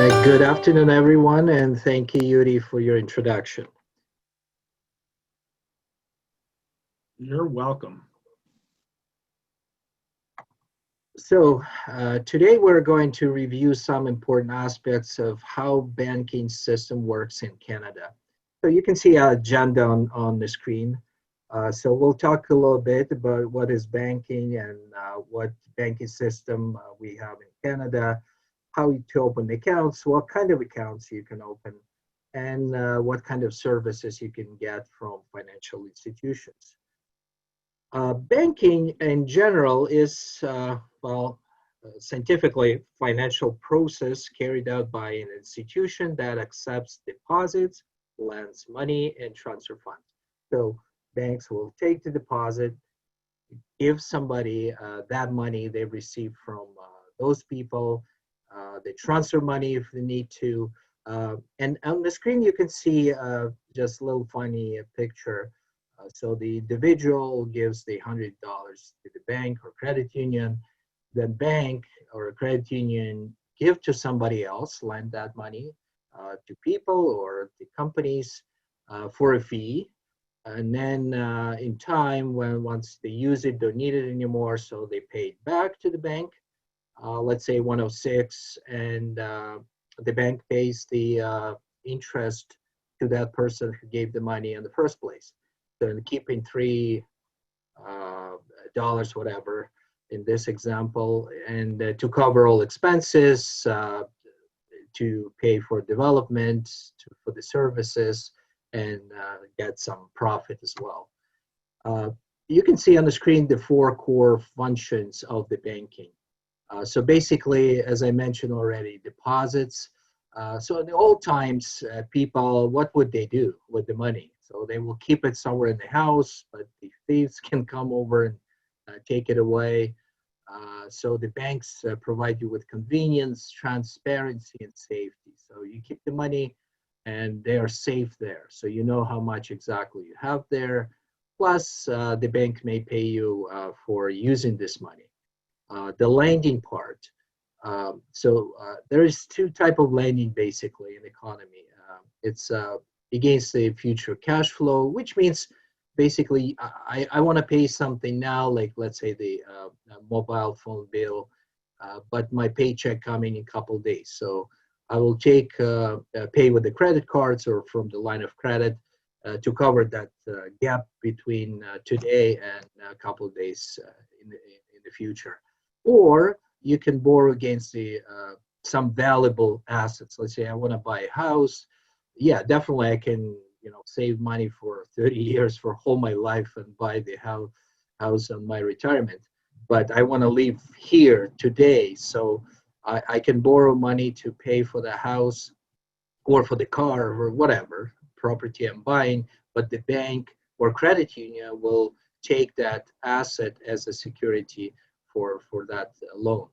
Good afternoon, everyone, and thank you, Yuri, for your introduction. You're welcome. So today we're going to review some important aspects of how banking system works in Canada. So you can see our agenda on the screen. So we'll talk a little bit about what is banking and what banking system we have in Canada, how to open accounts, what kind of accounts you can open, and what kind of services you can get from financial institutions. Banking in general is, scientifically, financial process carried out by an institution that accepts deposits, lends money, and transfer funds. So banks will take the deposit, give somebody that money they receive from those people. They transfer money if they need to. And on the screen, you can see just a little funny picture. So the individual gives the $100 to the bank or credit union. The bank or credit union give to somebody else, lend that money to people or the companies for a fee. And then in time, once they use it, don't need it anymore, so they pay it back to the bank. Let's say 106, and the bank pays the interest to that person who gave the money in the first place. So keeping $3, whatever, in this example, and to cover all expenses, to pay for development, for the services, and get some profit as well. You can see on the screen the four core functions of the banking. So basically, as I mentioned already, deposits. So in the old times, people, what would they do with the money? So they will keep it somewhere in the house, but the thieves can come over and take it away. So the banks provide you with convenience, transparency, and safety. So you keep the money and they are safe there. So you know how much exactly you have there. Plus, the bank may pay you for using this money. The lending part. There is two type of lending basically in the economy. It's against the future cash flow, which means basically I want to pay something now, like let's say the mobile phone bill, but my paycheck coming in a couple of days. So I will take pay with the credit cards or from the line of credit to cover that gap between today and a couple of days in the future. Or you can borrow against the some valuable assets. Let's say I want to buy a house. Yeah, definitely I can, save money for 30 years for whole my life and buy the house on my retirement. But I want to live here today, so I can borrow money to pay for the house or for the car or whatever property I'm buying. But the bank or credit union will take that asset as a security for that loan.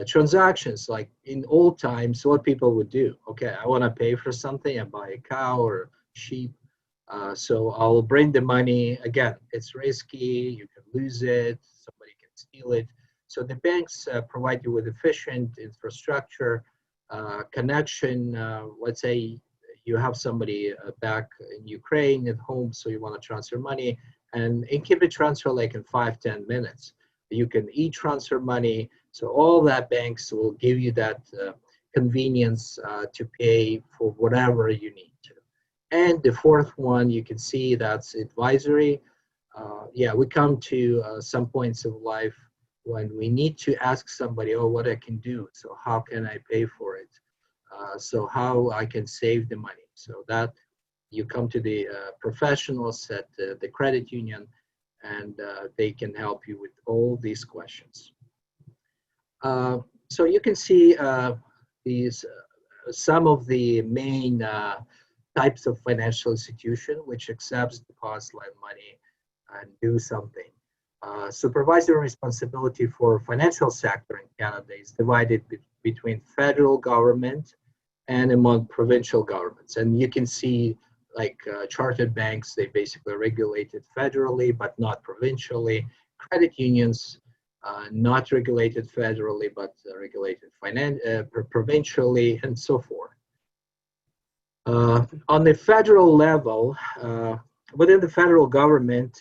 Transactions, like in old times, what people would do, okay, I want to pay for something, I buy a cow or sheep, so I'll bring the money. Again, it's risky, you can lose it, somebody can steal it. So the banks provide you with efficient infrastructure, connection. Let's say you have somebody back in Ukraine at home, so you want to transfer money, and it can be transferred like in 5-10 minutes. You can e-transfer money. So all that banks will give you that convenience to pay for whatever you need to. And the fourth one, you can see that's advisory. We come to some points of life when we need to ask somebody, oh, what I can do. So how can I pay for it? So how I can save the money. So that you come to the professionals at the credit union, and they can help you with all these questions. So you can see these some of the main types of financial institution which accepts deposit, lend money, and do something. Supervisory responsibility for financial sector in Canada is divided between federal government and among provincial governments. And you can see like chartered banks, they basically are regulated federally, but not provincially. Credit unions not regulated federally, but regulated provincially, and so forth. On the federal level, within the federal government,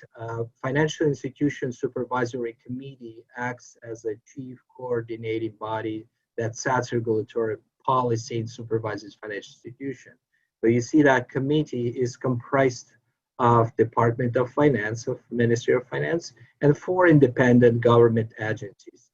Financial Institutions Supervisory Committee acts as a chief coordinating body that sets regulatory policy and supervises financial institutions. So you see that committee is comprised of Department of Finance, of Ministry of Finance, and 4 independent government agencies.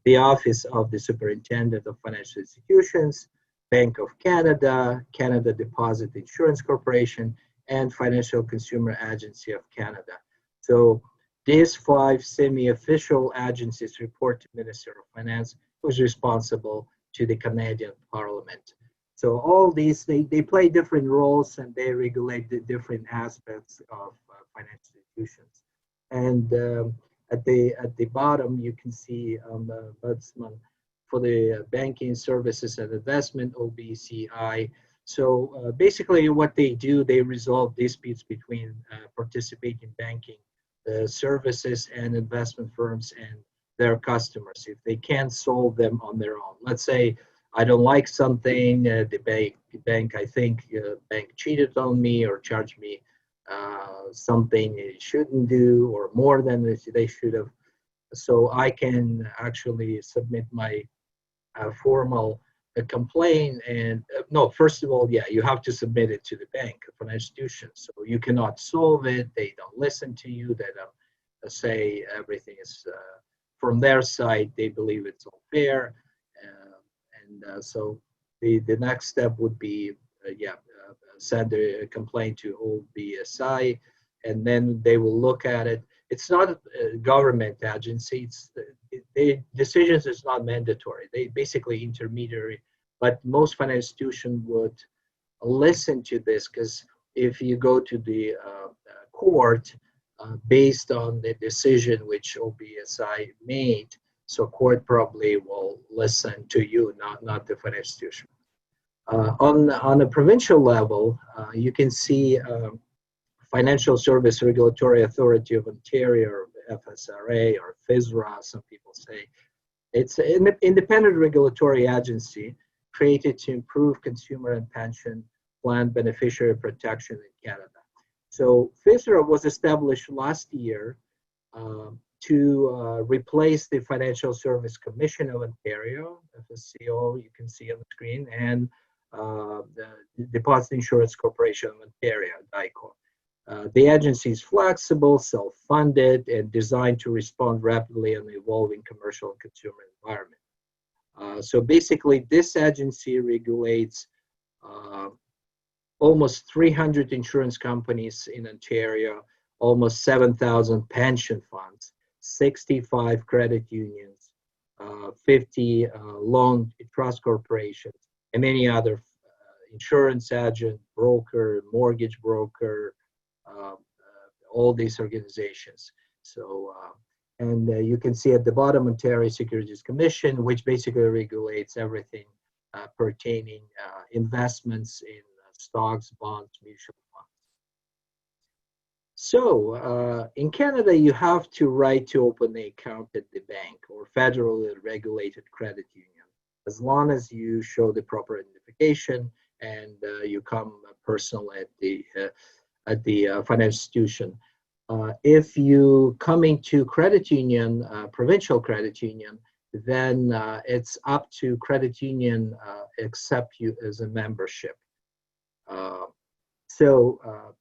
The Office of the Superintendent of Financial Institutions, Bank of Canada, Canada Deposit Insurance Corporation, and Financial Consumer Agency of Canada. So these 5 semi-official agencies report to Minister of Finance, who's responsible to the Canadian Parliament. So all these, they play different roles and they regulate the different aspects of financial institutions. And at the bottom, you can see the Ombudsman for the banking services and investment, OBCI. So basically what they do, they resolve disputes between participating banking services and investment firms and their customers if they can't solve them on their own. Let's say I don't like something, the bank, I think bank cheated on me or charged me something it shouldn't do or more than they should have. So I can actually submit my formal complaint and no, first of all, yeah, you have to submit it to the bank, financial institution. So you cannot solve it. They don't listen to you. They don't say everything is from their side. They believe it's all fair. So the next step would be, send a complaint to OBSI, and then they will look at it. It's not a government agency. Decisions is not mandatory. They basically intermediary, but most financial institutions would listen to this because if you go to the court based on the decision which OBSI made, so court probably will listen to you, not the financial institution. On a provincial level, you can see Financial Service Regulatory Authority of Ontario, or FSRA, or FSRA, some people say. It's an independent regulatory agency created to improve consumer and pension plan beneficiary protection in Canada. So FSRA was established last year to replace the Financial Service Commission of Ontario, FSCO, you can see on the screen, and the Deposit Insurance Corporation of Ontario, DICO. The agency is flexible, self-funded, and designed to respond rapidly in the evolving commercial and consumer environment. So basically, this agency regulates almost 300 insurance companies in Ontario, almost 7,000 pension funds, 65 credit unions, 50 loan trust corporations, and many other insurance agent, broker, mortgage broker, all these organizations. So, and you can see at the bottom, Ontario Securities Commission, which basically regulates everything pertaining investments in stocks, bonds, mutual funds. So in Canada, you have to right to open an account at the bank or federally regulated credit union, as long as you show the proper identification and you come personally at the financial institution. If you coming to credit union, provincial credit union, then it's up to credit union accept you as a membership.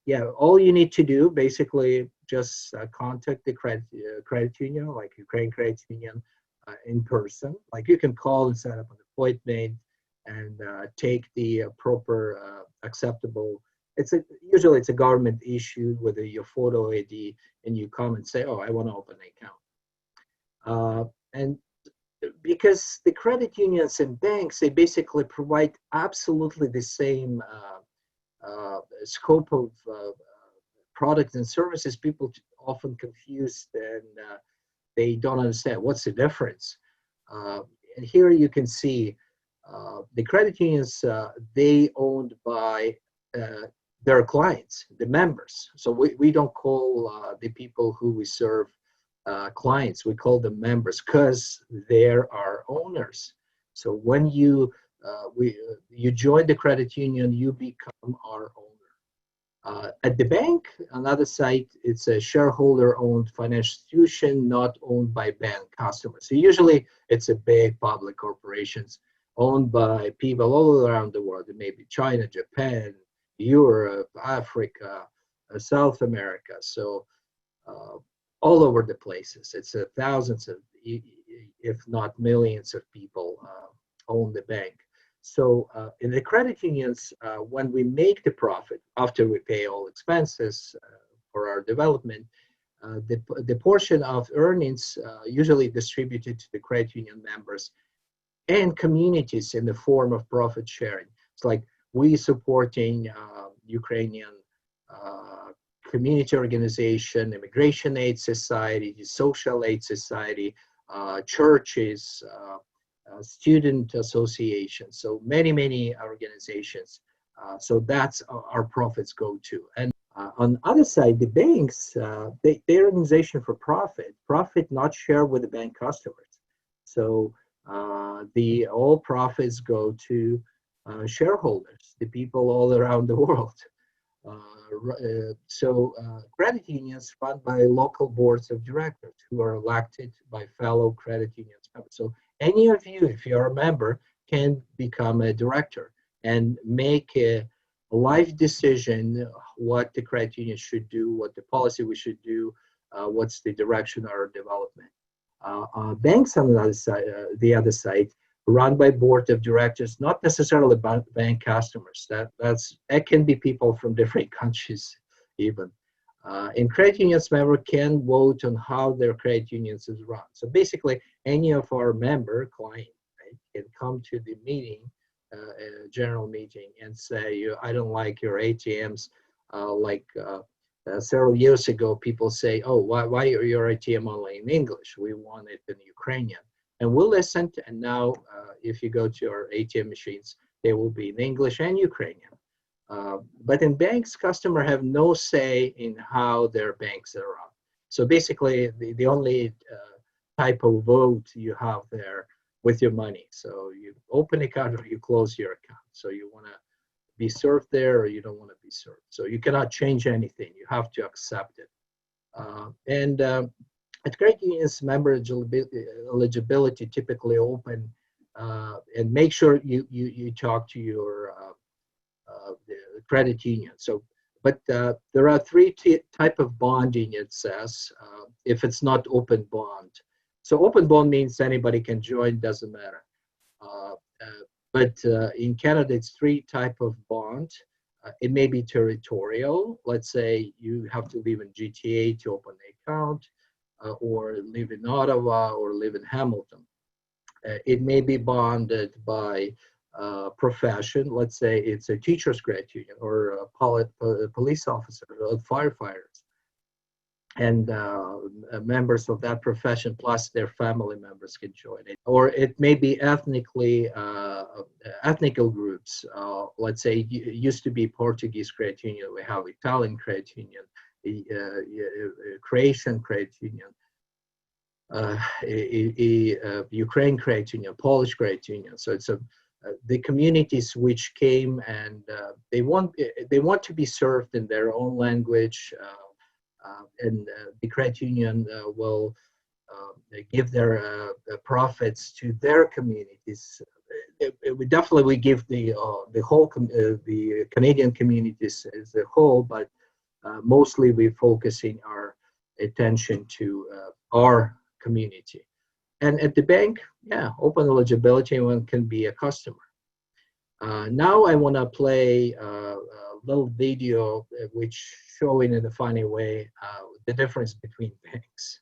Yeah, all you need to do basically just contact the credit union, like Ukraine Credit Union, in person. Like you can call and set up an appointment and take the proper acceptable. Usually it's a government issue with your photo ID, and you come and say, "Oh, I want to open an account." And because the credit unions and banks, they basically provide absolutely the same scope of products and services, people often confused and they don't understand what's the difference. And here you can see the credit unions, they owned by their clients, the members. So we don't call the people who we serve clients. We call them members because they're our owners. So when you join the credit union, you become our owner. At the bank, another site, it's a shareholder-owned financial institution not owned by bank customers. So usually it's a big public corporations owned by people all around the world. It may be China, Japan, Europe, Africa, South America. So all over the places. It's thousands of, if not millions of people own the bank. So in the credit unions, when we make the profit, after we pay all expenses for our development, the portion of earnings usually distributed to the credit union members and communities in the form of profit sharing. It's like we supporting Ukrainian community organization, immigration aid society, social aid society, churches, student associations, so many organizations. So that's our profits go to. And on the other side, the banks, their organization for profit not share with the bank customers. So all profits go to shareholders, the people all around the world. Credit unions run by local boards of directors who are elected by fellow credit unions members. So any of you, if you're a member, can become a director and make a life decision what the credit union should do, what the policy we should do, what's the direction of our development. Banks on the other side, run by board of directors, not necessarily bank customers. That can be people from different countries even. And credit unions member can vote on how their credit unions is run. So basically, any of our member client, right, can come to the meeting, general meeting, and say, I don't like your ATMs. Several years ago, people say, oh, why are your ATM only in English? We want it in Ukrainian. And we'll listen, and now if you go to our ATM machines, they will be in English and Ukrainian. But in banks, customers have no say in how their banks are run. So basically, the only type of vote you have there with your money. So you open an account or you close your account. So you want to be served there or you don't want to be served. So you cannot change anything. You have to accept it. At credit unions, member eligibility typically open and make sure you talk to your the credit union. So, but there are three type of bonding, it says, if it's not open bond. So open bond means anybody can join, doesn't matter. But in Canada, it's three type of bond. It may be territorial. Let's say you have to live in GTA to open an account, or live in Ottawa, or live in Hamilton. It may be bonded by profession. Let's say it's a teacher's credit union, or a police officer, or firefighters. And members of that profession plus their family members can join it. Or it may be ethnical groups. Let's say it used to be Portuguese credit union. We have Italian credit union, Croatian credit union, Ukraine credit union, Polish credit union. So it's the communities which came and they want to be served in their own language. And the credit union will give their profits to their communities. We definitely give the whole the Canadian communities as a whole, but mostly we're focusing our attention to our community. And at the bank, open eligibility, one can be a customer. Now I want to play a little video which showing in a funny way the difference between banks.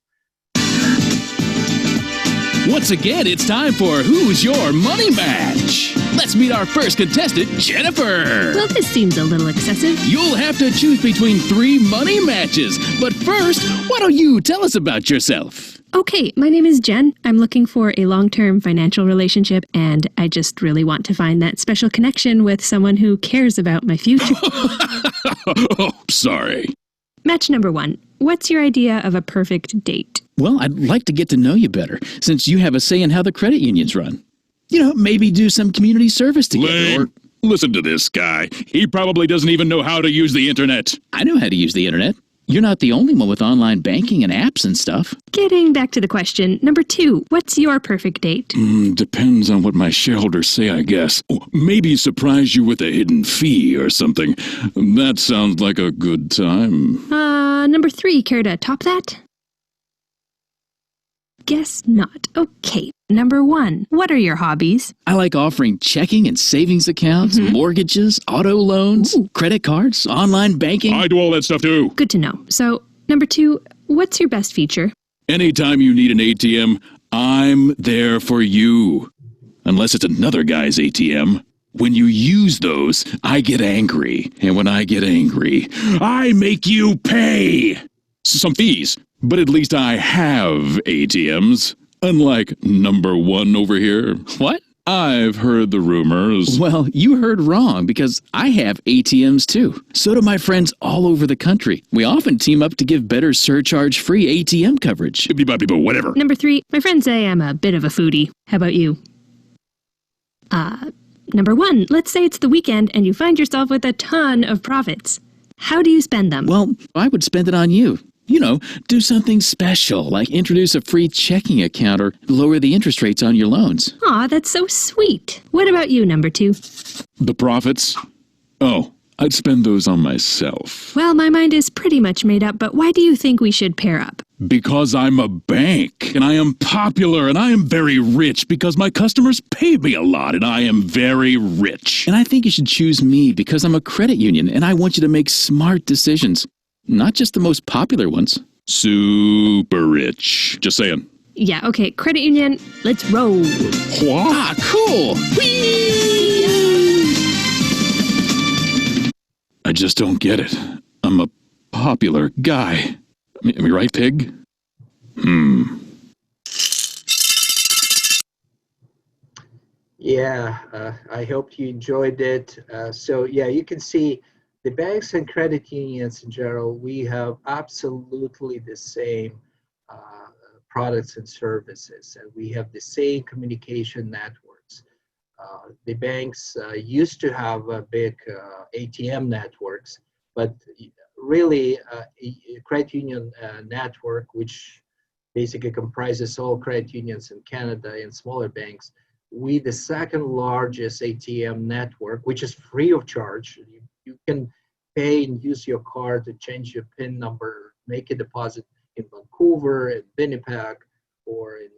Once again, it's time for Who's Your Money Match? Let's meet our first contestant, Jennifer. Well, this seems a little excessive. You'll have to choose between 3 money matches. But first, why don't you tell us about yourself? Okay, my name is Jen. I'm looking for a long-term financial relationship, and I just really want to find that special connection with someone who cares about my future. Oh, sorry. Match number 1. What's your idea of a perfect date? Well, I'd like to get to know you better, since you have a say in how the credit unions run. You know, maybe do some community service together. Lame. Listen to this guy. He probably doesn't even know how to use the internet. I know how to use the internet. You're not the only one with online banking and apps and stuff. Getting back to the question, number 2, what's your perfect date? Depends on what my shareholders say, I guess. Maybe surprise you with a hidden fee or something. That sounds like a good time. Number 3, care to top that? Guess not. Okay. Number 1, what are your hobbies? I like offering checking and savings accounts, mortgages, auto loans, credit cards, online banking. I do all that stuff too. Good to know. So, number 2, what's your best feature? Anytime you need an ATM, I'm there for you. Unless it's another guy's ATM. When you use those, I get angry. And when I get angry, I make you pay some fees. But at least I have ATMs. Unlike number 1 over here. What? I've heard the rumors. Well, you heard wrong, because I have ATMs too. So do my friends all over the country. We often team up to give better surcharge-free ATM coverage. Whatever. Number 3, my friends say I'm a bit of a foodie. How about you? Number 1, let's say it's the weekend and you find yourself with a ton of profits. How do you spend them? Well, I would spend it on you. You know, do something special, like introduce a free checking account or lower the interest rates on your loans. Aw, that's so sweet. What about you, number 2? The profits? Oh, I'd spend those on myself. Well, my mind is pretty much made up, but why do you think we should pair up? Because I'm a bank, and I am popular, and I am very rich because my customers pay me a lot, and I am very rich. And I think you should choose me because I'm a credit union, and I want you to make smart decisions. Not just the most popular ones. Super rich. Just saying. Yeah, okay, credit union, let's roll. What? Ah, cool! Whee! I just don't get it. I'm a popular guy. Am I right, Pig? Yeah, I hope you enjoyed it. So yeah, you can see the banks and credit unions in general, we have absolutely the same products and services, and we have the same communication networks. The banks used to have big ATM networks, but really a credit union network, which basically comprises all credit unions in Canada and smaller banks, we the second largest ATM network, which is free of charge. You can pay and use your card to change your PIN number, make a deposit in Vancouver, in Winnipeg, or in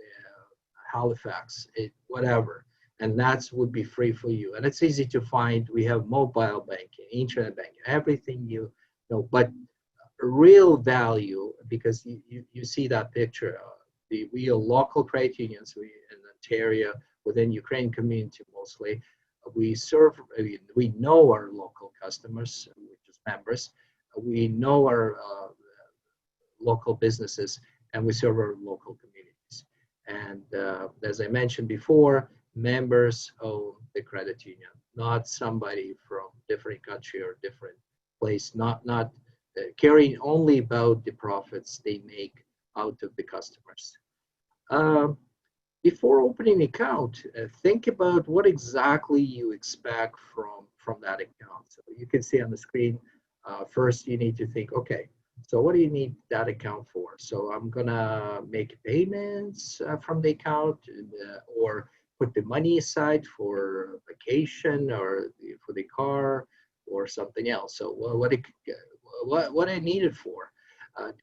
Halifax, whatever. And that would be free for you. And it's easy to find. We have mobile banking, internet banking, everything you know. But real value, because you see that picture, we are local credit unions in Ontario, within Ukrainian community mostly. We know our local customers, which is members. We know our local businesses, and we serve our local communities. And as I mentioned before, members own the credit union, not somebody from different country or different place, not caring only about the profits they make out of the customers. Before opening an account, think about what exactly you expect from that account. So you can see on the screen, first you need to think, okay, so what do you need that account for? So I'm gonna make payments from the account or put the money aside for vacation or for the car or something else. So what I need it for?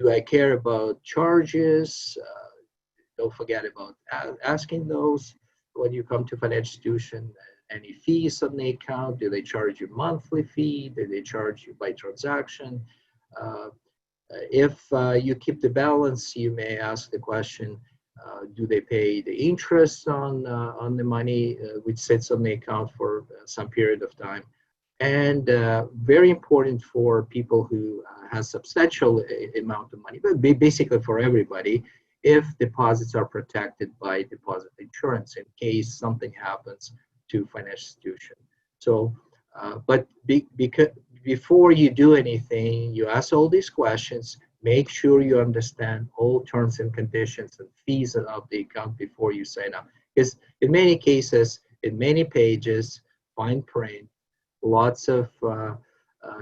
Do I care about charges? Don't forget about asking those when you come to financial institution. Any fees on the account? Do they charge you monthly fee? Do they charge you by transaction? If you keep the balance, you may ask the question, do they pay the interest on the money which sits on the account for some period of time? And very important for people who have substantial amount of money, but basically for everybody, if deposits are protected by deposit insurance in case something happens to financial institution. So, but because before you do anything, you ask all these questions, Make sure you understand all terms and conditions and fees of the account before you sign up. Because in many cases, in many pages, fine print, lots of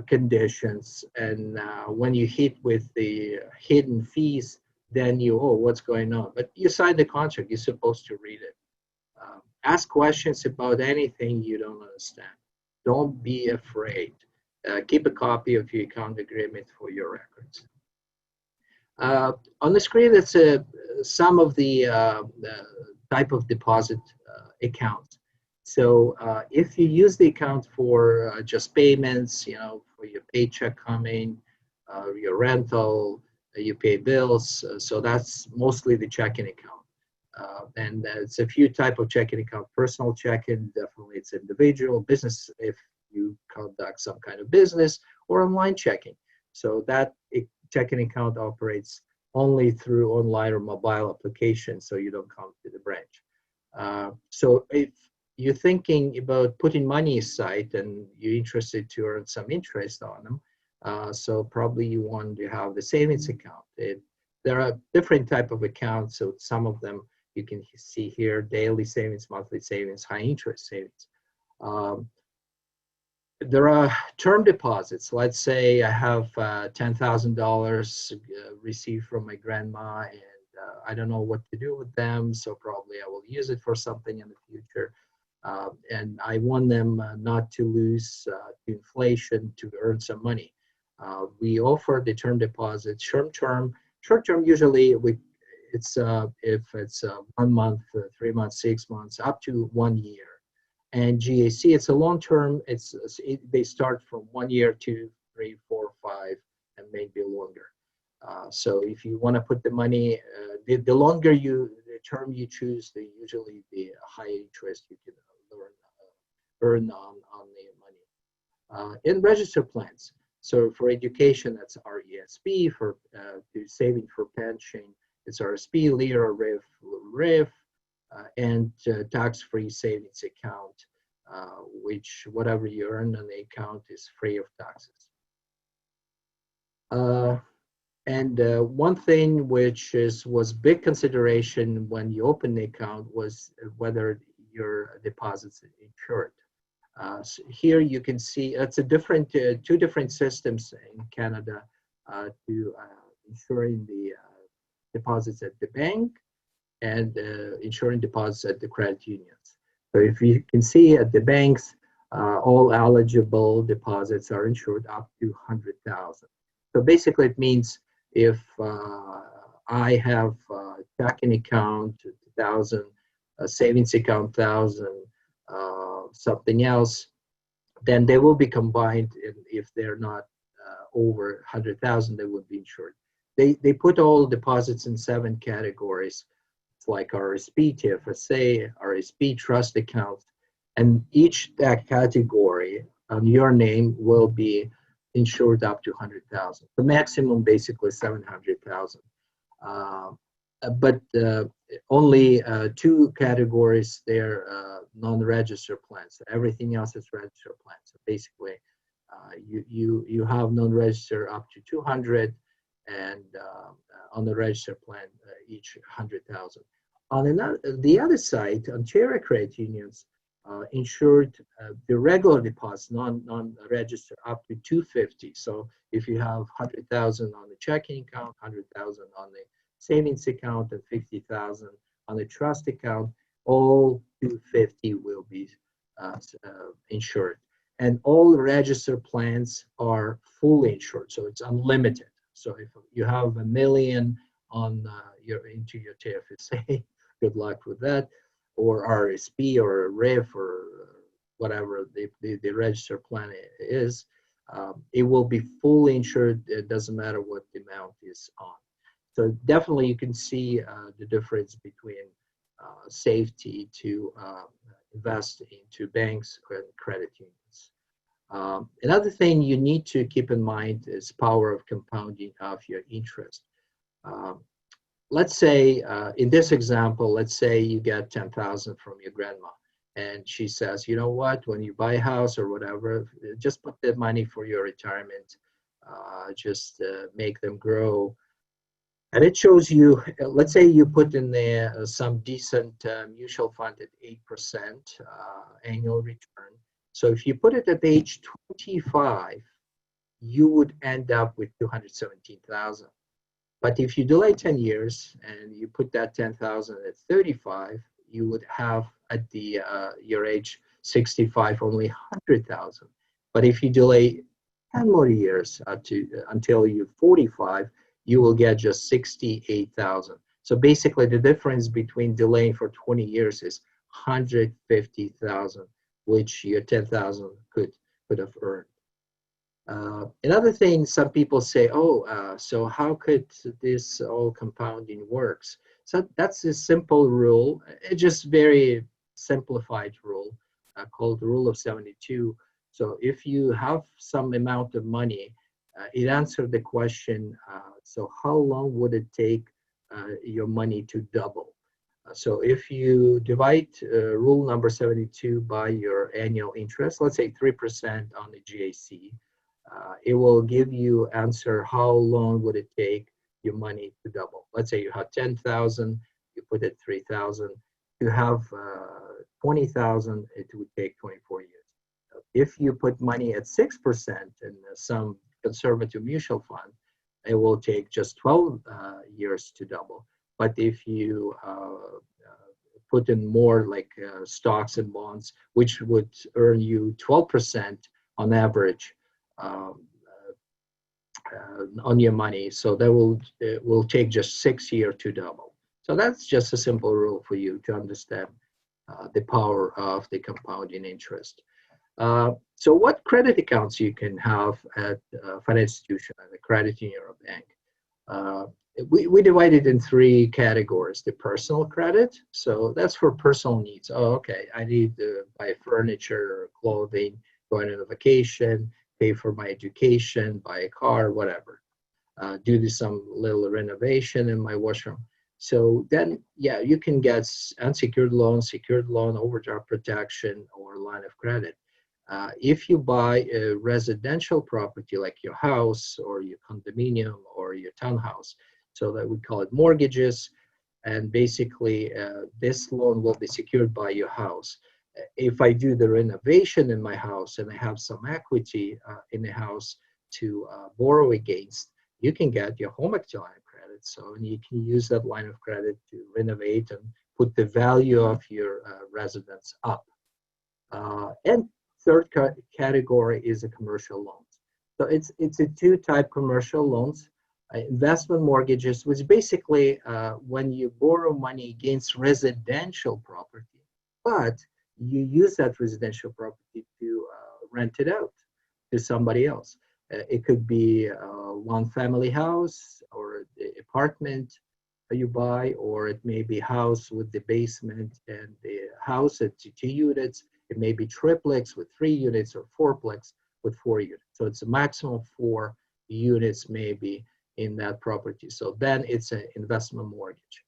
conditions, and when you hit with the hidden fees, then you, oh, what's going on? But you signed the contract, you're supposed to read it. Ask questions about anything you don't understand. Don't be afraid. Keep a copy of your account agreement for your records. On the screen, it's some of the type of deposit accounts. So if you use the account for just payments, you know, for your paycheck coming, your rental, you pay bills, so that's mostly the checking account. And it's a few type of checking account. Personal checking, definitely it's individual. Business, if you conduct some kind of business, or online checking. So that checking account operates only through online or mobile application, so you don't come to the branch. So if you're thinking about putting money aside and you're interested to earn some interest on them, so probably you want to have the savings account. There are different type of accounts, so some of them you can see here: daily savings, monthly savings, high interest savings. There are term deposits. Let's say I have $10,000 received from my grandma, and I don't know what to do with them, so probably I will use it for something in the future. And I want them not to lose to inflation, to earn some money. We offer the term deposits, short-term usually it's if it's 1 month, 3 months, 6 months, up to 1 year. And GAC, it's a long-term. They start from 1 year, 2, 3, 4, 5, and maybe longer. So if you want to put the money, the longer the term you choose, usually the high interest you can earn on the money. In register plans, so for education, that's RESP. For saving for pension, it's RSP, LIRA, RIF, and tax-free savings account, which whatever you earn on the account is free of taxes. And one thing which was big consideration when you open the account was whether your deposits are insured. So here you can see it's a different, two different systems in Canada to insuring the deposits at the bank and insuring deposits at the credit unions. So if you can see at the banks, all eligible deposits are insured up to 100,000. So basically it means if I have a checking account, 1,000, a savings account, 1,000, something else, then they will be combined. If they're not over 100,000, they would be insured. They put all deposits in 7 categories. It's like RSP, TFSA, RSP, trust accounts, and each that category on your name will be insured up to 100,000. The maximum basically 700,000. But only 2 categories they're non-registered plans. So everything else is registered plans. So basically, you have non-registered up to 200, and on the registered plan, each 100,000. On the other side, Ontario credit unions insured the regular deposits, non-registered, up to 250. So if you have 100,000 on the checking account, 100,000 on the savings account, and 50,000 on the trust account, all 250 will be insured. And all registered plans are fully insured, so it's unlimited. So if you have $1 million on into your TFSA, good luck with that, or RSP or RIF or whatever the registered plan is, it will be fully insured. It doesn't matter what the amount is on. So definitely you can see the difference between safety to invest into banks and credit unions. Another thing you need to keep in mind is power of compounding of your interest. Let's say in this example, let's say you get 10,000 from your grandma, and she says, you know what, when you buy a house or whatever, just put that money for your retirement. just make them grow. And it shows you, let's say you put in there some decent mutual fund at 8% annual return. So if you put it at age 25, you would end up with 217,000. But if you delay 10 years and you put that 10,000 at 35, you would have at the your age 65 only 100,000. But if you delay 10 more years until you're 45, you will get just 68,000. So basically the difference between delaying for 20 years is 150,000, which your 10,000 could have earned. Another thing, some people say, so how could this all compounding works? So that's a simple rule. It's just very simplified rule called the rule of 72. So if you have some amount of money, it answered the question, so how long would it take your money to double? So if you divide rule number 72 by your annual interest, let's say 3% on the GAC, it will give you answer how long would it take your money to double. Let's say you have 10,000, you put it 3,000. To have 20,000, it would take 24 years. If you put money at 6% in some conservative mutual fund, it will take just 12 years to double. But if you put in more like stocks and bonds, which would earn you 12% on average on your money, so that will take just 6 years to double. So that's just a simple rule for you to understand the power of the compounding interest. So what credit accounts you can have at a financial institution, at a credit union or bank? We divide it in three categories. The personal credit, so that's for personal needs. Oh, okay, I need to buy furniture or clothing, going on a vacation, pay for my education, buy a car, whatever. Do some little renovation in my washroom. So then, yeah, you can get unsecured loan, secured loan, overdraft protection, or line of credit. If you buy a residential property like your house or your condominium or your townhouse, so that we call it mortgages, and basically this loan will be secured by your house. If I do the renovation in my house and I have some equity in the house to borrow against, you can get your home equity line of credit. So you can use that line of credit to renovate and put the value of your residence up. And third category is a commercial loans. So it's a two-type commercial loans. Investment mortgages, which basically when you borrow money against residential property, but you use that residential property to rent it out to somebody else. It could be one family house or apartment you buy, or it may be house with the basement and the house at 2 units. It may be triplex with 3 units or fourplex with 4 units. So it's a maximum of 4 units maybe in that property. So then it's an investment mortgage.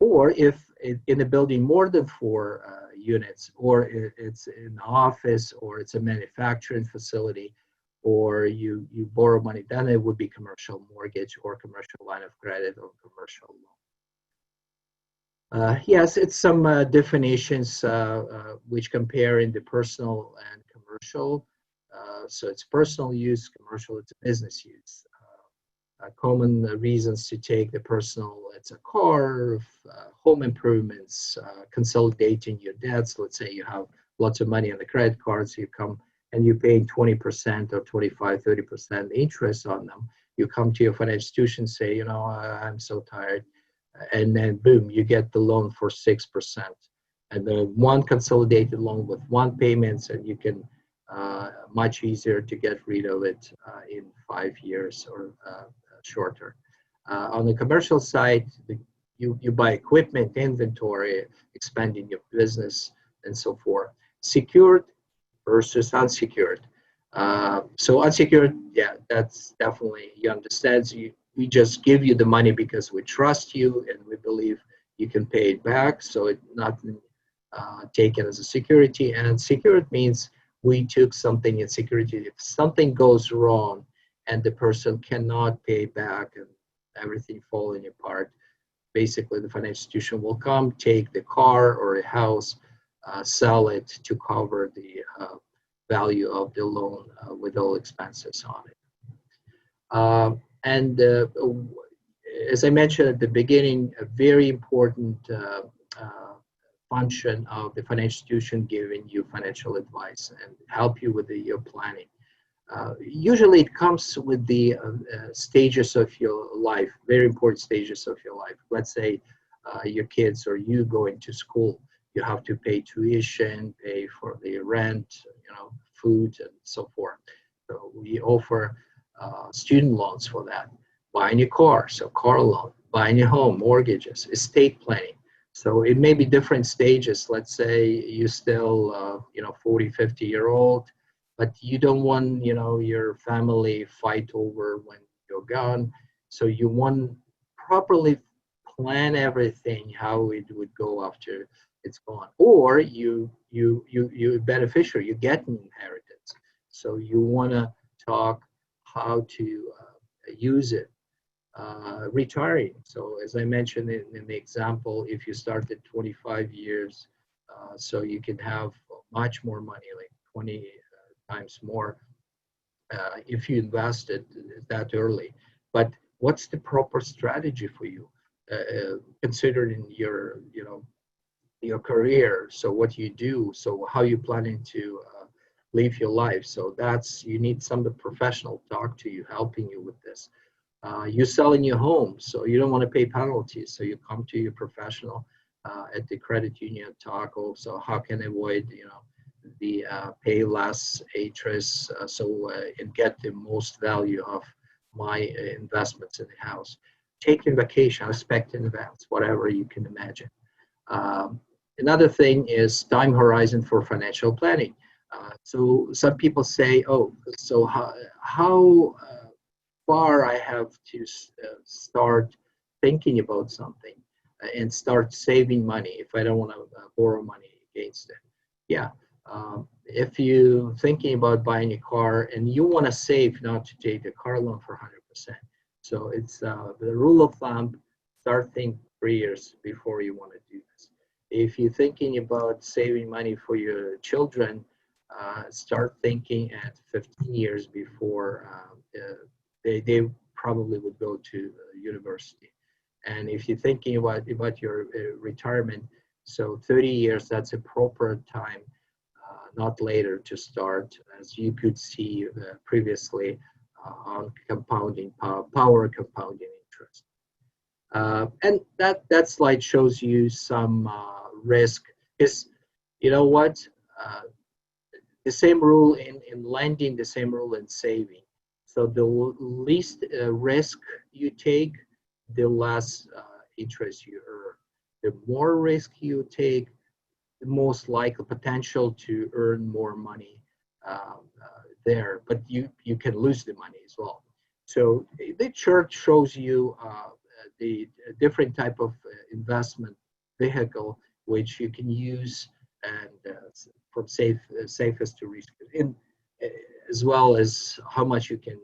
Or if in a building more than 4 units, or it's an office, or it's a manufacturing facility, or you borrow money, then it would be commercial mortgage or commercial line of credit or commercial loan. Yes, it's some definitions which compare in the personal and commercial. So it's personal use, commercial, it's business use. Common reasons to take the personal, it's a car, home improvements, consolidating your debts. Let's say you have lots of money on the credit cards, you come and you're paying 20% or 25, 30% interest on them. You come to your financial institution, say, I'm so tired. And then boom, you get the loan for 6%. And then one consolidated loan with one payments, and you can much easier to get rid of it in 5 years or shorter. On the commercial side, you buy equipment, inventory, expanding your business, and so forth. Secured versus unsecured. So unsecured, yeah, that's definitely, you understand. So we just give you the money because we trust you and we believe you can pay it back. So it's not taken as a security. And secured means we took something in security. If something goes wrong and the person cannot pay back and everything falling apart, basically the financial institution will come, take the car or a house, sell it to cover the value of the loan with all expenses on it. And as I mentioned at the beginning, a very important function of the financial institution giving you financial advice and help you with your planning. Usually it comes with the stages of your life, very important stages of your life. Let's say your kids or you going to school, you have to pay tuition, pay for the rent, food and so forth. So we offer student loans for that. Buying a car, so car loan, buying a home, mortgages, estate planning. So it may be different stages. Let's say you're still, 40, 50-year-old, but you don't want, your family fight over when you're gone. So you want properly plan everything, how it would go after it's gone. Or you're a beneficiary, you get an inheritance. So you want to talk how to use it. Retiring. So as I mentioned in the example, if you start at 25 years, so you can have much more money, like 20 times more if you invested that early. But what's the proper strategy for you, considering your career? So what you do, so how you planning to live your life? So you need some professional talk to you, helping you with this. You're selling your home, so you don't want to pay penalties. So you come to your professional at the credit union, talk also how can I avoid, the pay less interest, and get the most value of my investments in the house. Taking vacation, expecting events, whatever you can imagine. Another thing is time horizon for financial planning. So some people say, oh, so how far I have to start thinking about something and start saving money if I don't want to borrow money against it. Yeah, if you're thinking about buying a car and you want to save not to take a car loan for 100%. So it's the rule of thumb, start thinking 3 years before you want to do this. If you're thinking about saving money for your children, start thinking at 15 years before they probably would go to university. And if you're thinking about your retirement, so 30 years, that's a proper time, not later to start, as you could see previously on compounding power compounding interest. And that slide shows you some risk. Is you know what? The same rule in lending, the same rule in saving. So the least risk you take, the less interest you earn. The more risk you take, the most likely potential to earn more money there. But you can lose the money as well. So the chart shows you the different type of investment vehicle which you can use, and from safest to risk, as well as how much you can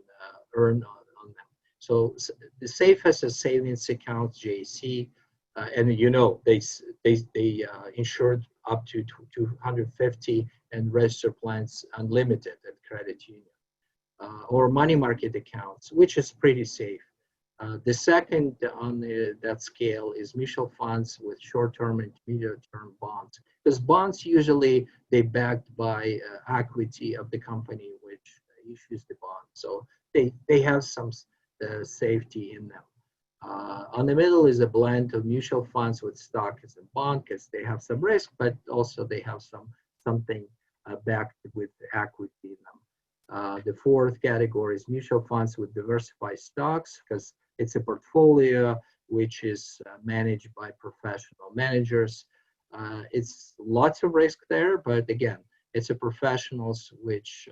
earn on them. So the safest is savings accounts, JC, and they insured up to 250 and register plans unlimited at credit union, or money market accounts, which is pretty safe. The second on that scale is mutual funds with short-term and intermediate-term bonds, because bonds usually they backed by equity of the company which issues the bond, so they have some safety in them. On the middle is a blend of mutual funds with stock as a bond, because they have some risk, but also they have something backed with equity in them. The fourth category is mutual funds with diversified stocks, because it's a portfolio which is managed by professional managers. It's lots of risk there, but again, it's a professionals which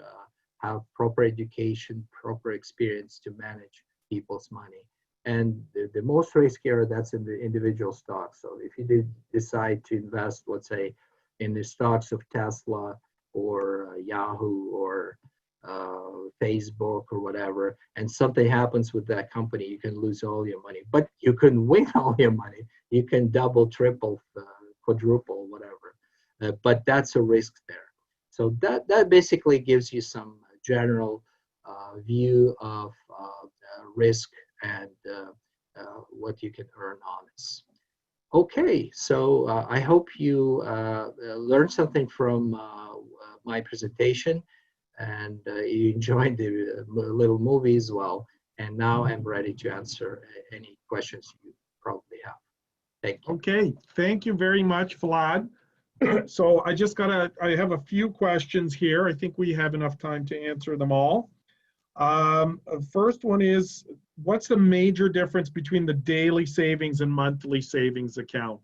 have proper education, proper experience to manage people's money. And the most riskier, that's in the individual stocks. So if you did decide to invest, let's say, in the stocks of Tesla or Yahoo or Facebook or whatever, and something happens with that company, you can lose all your money. But you can win all your money. You can double, triple, quadruple, whatever. But that's a risk there. So that basically gives you some general view of risk and what you can earn on this. Okay, so I hope you learned something from my presentation, and you enjoyed the little movie as well. And now I'm ready to answer any questions you probably have. Thank you. Okay, thank you very much, Vlad. So I have a few questions here. I think we have enough time to answer them all. First one is, what's the major difference between the daily savings and monthly savings account?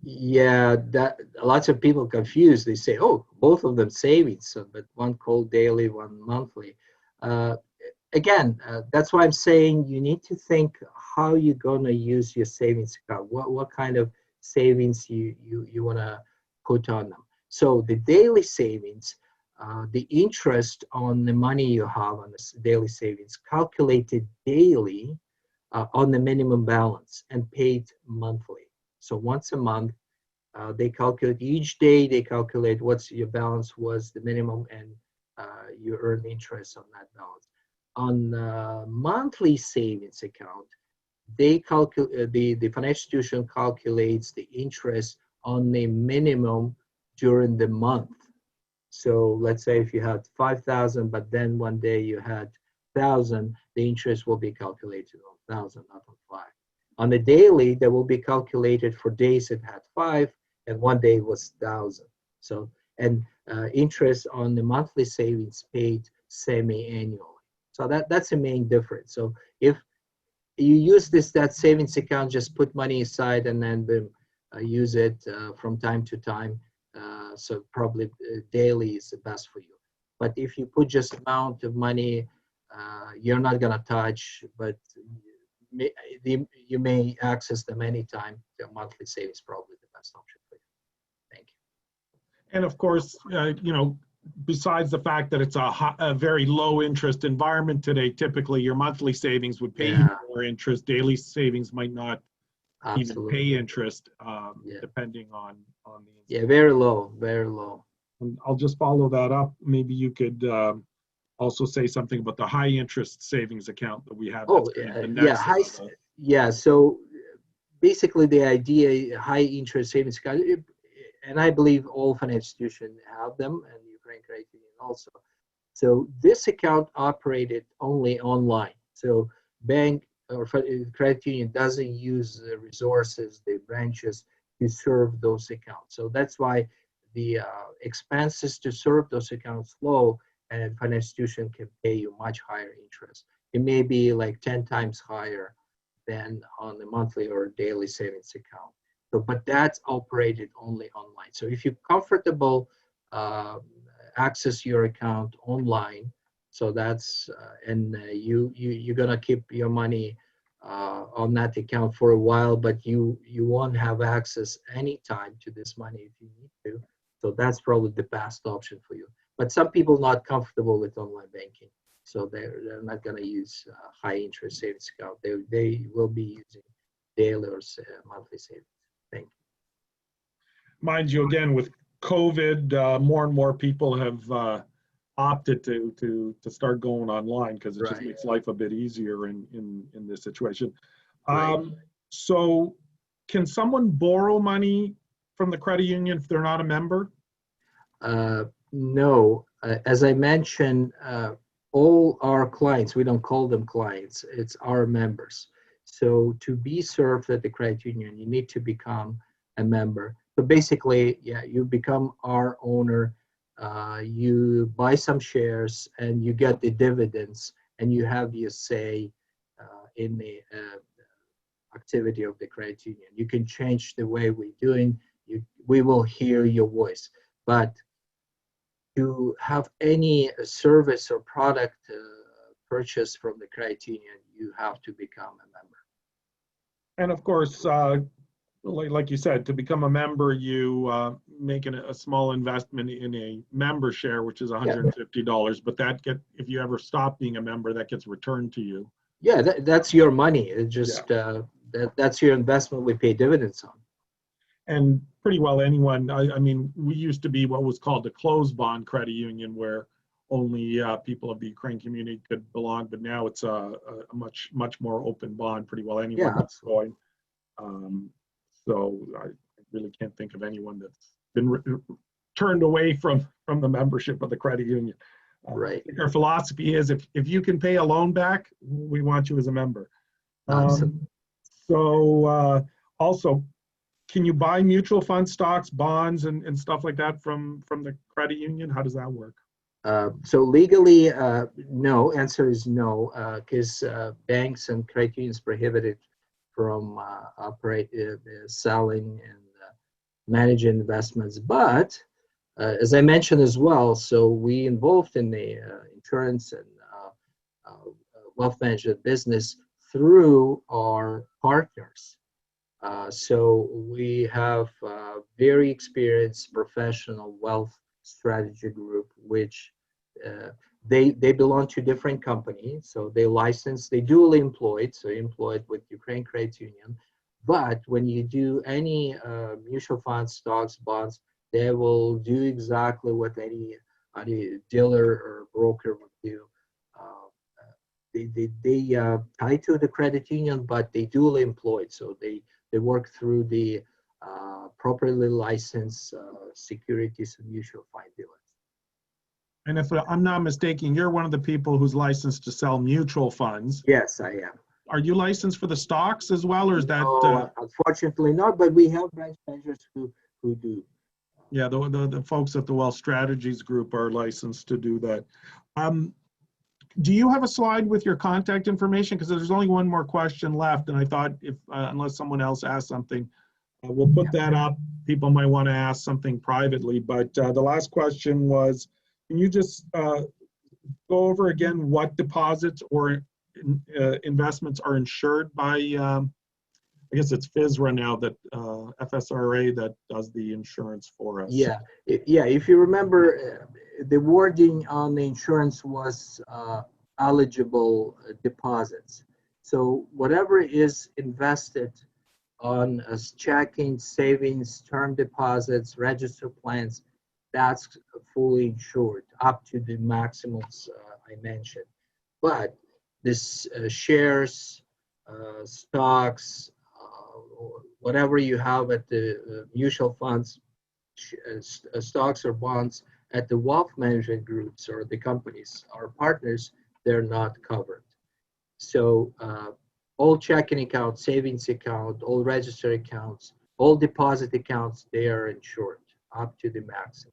Yeah, that lots of people confused. They say, "Oh, both of them savings," so, but one called daily, one monthly. Again, that's why I'm saying you need to think how you're gonna use your savings account. What kind of savings you wanna put on them. So the daily savings, the interest on the money you have on the daily savings calculated daily on the minimum balance and paid monthly. So once a month, they calculate each day, they calculate what's your balance was the minimum, and you earn interest on that balance. On monthly savings account, they calculate the financial institution calculates the interest on the minimum during the month. So let's say if you had 5,000, but then one day you had 1,000, the interest will be calculated on 1,000, not on 5. On the daily, that will be calculated for days it had 5, and one day was 1,000. So, and interest on the monthly savings paid semi-annually. So that's the main difference. So if you use that savings account, just put money aside and then use it from time to time. So probably daily is the best for you. But if you put just amount of money, you're not gonna touch, but you may access them anytime. The monthly savings is probably the best option for you. Thank you. And of course, besides the fact that it's a very low interest environment today, typically your monthly savings would pay you more interest. Daily savings might not even pay interest, depending on the. Yeah, very low, very low. And I'll just follow that up. Maybe you could also say something about the high interest savings account that we have. Oh, yeah. So basically, the idea high interest savings account, and I believe all financial institutions have them, and Ukraine Credit Union also. So this account operated only online. So bank or credit union doesn't use the resources, the branches to serve those accounts. So that's why the expenses to serve those accounts low, and financial institution can pay you much higher interest. It may be like 10 times higher than on the monthly or daily savings account. So, but that's operated only online. So if you're comfortable, access your account online. So that's and you're gonna keep your money on that account for a while, but you won't have access anytime to this money if you need to. So that's probably the best option for you. But some people not comfortable with online banking, so they're not gonna use high interest savings account. They will be using daily or monthly savings. Thank you. Mind you, again, with COVID, more and more people have opted to start going online because it just makes life a bit easier in this situation. So can someone borrow money from the credit union if they're not a member? No. As I mentioned, all our clients, we don't call them clients, it's our members. So to be served at the credit union, you need to become a member. So basically, yeah, you become our owner, you buy some shares and you get the dividends, and you have your say in the activity of the credit union. You can change the way we're doing, we will hear your voice. But to have any service or product purchased from the credit union, you have to become a member. And of course, like you said, to become a member, you make a small investment in a member share, which is $150. But if you ever stop being a member, that gets returned to you. Yeah, that's your money. It just that's your investment. We pay dividends on. And pretty well anyone. I mean, we used to be what was called a closed bond credit union, where only people of the Ukraine community could belong. But now it's a much more open bond. Pretty well anyone that's going. So I really can't think of anyone that's been turned away from the membership of the credit union. Right. Our philosophy is if you can pay a loan back, we want you as a member. Also, can you buy mutual fund stocks, bonds, and stuff like that from the credit union? How does that work? So legally, no. Answer is no, because banks and credit unions prohibited from selling and managing investments. But as I mentioned as well, so we involved in the insurance and wealth management business through our partners. So we have a very experienced professional wealth strategy group, which they belong to different companies. So they dually employed, so employed with Ukraine Credit Union. But when you do any mutual funds, stocks, bonds, they will do exactly what any dealer or broker would do. They tie to the credit union, but they dually employed. So they work through the properly licensed securities and mutual fund dealers. And if I'm not mistaken, you're one of the people who's licensed to sell mutual funds. Yes, I am. Are you licensed for the stocks as well, or is that? No, unfortunately not, but we have branch managers who do. Yeah, the folks at the Wealth Strategies Group are licensed to do that. Do you have a slide with your contact information? Because there's only one more question left, and I thought unless someone else asks something, we'll put that up. People might want to ask something privately, but the last question was, can you just go over again what deposits or investments are insured by, I guess it's FSRA now, that FSRA that does the insurance for us. Yeah, if you remember, the wording on the insurance was eligible deposits. So whatever is invested on as checking, savings, term deposits, registered plans, that's fully insured up to the maximums I mentioned. But this shares, stocks, whatever you have at the mutual funds, stocks or bonds at the wealth management groups or the companies, our partners, they're not covered. So all checking accounts, savings account, all registered accounts, all deposit accounts, they are insured up to the maximum.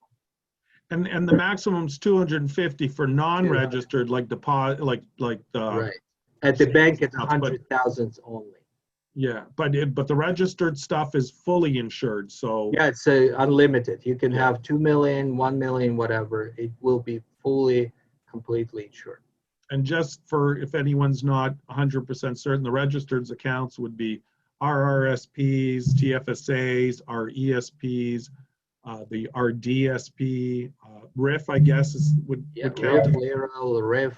And the maximum's 250 for non-registered, like deposit, like right. At the bank, it's 100,000 only. Yeah, but the registered stuff is fully insured. So yeah, it's unlimited. You can have 2 million, 1 million, whatever. It will be completely insured. And just for if anyone's not 100% certain, the registered accounts would be RRSPs, TFSAs, RESPs, the RDSP, RIF, I guess would count. RIF, Lira, RIF.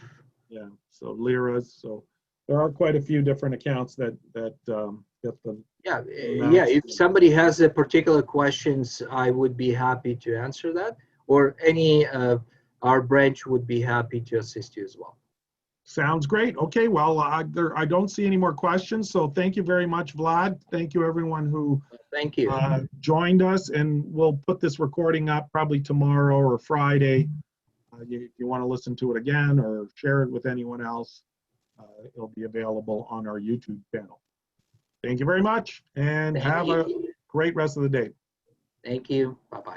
Yeah, so liras. So there are quite a few different accounts that get the. Yeah. If somebody has a particular questions, I would be happy to answer that, or any our branch would be happy to assist you as well. Sounds great. Okay, well, I don't see any more questions, so thank you very much, Vlad. Thank you, everyone who joined us, and we'll put this recording up probably tomorrow or Friday. If you want to listen to it again or share it with anyone else, it'll be available on our YouTube channel. Thank you very much, and have a great rest of the day. Thank you. Bye-bye.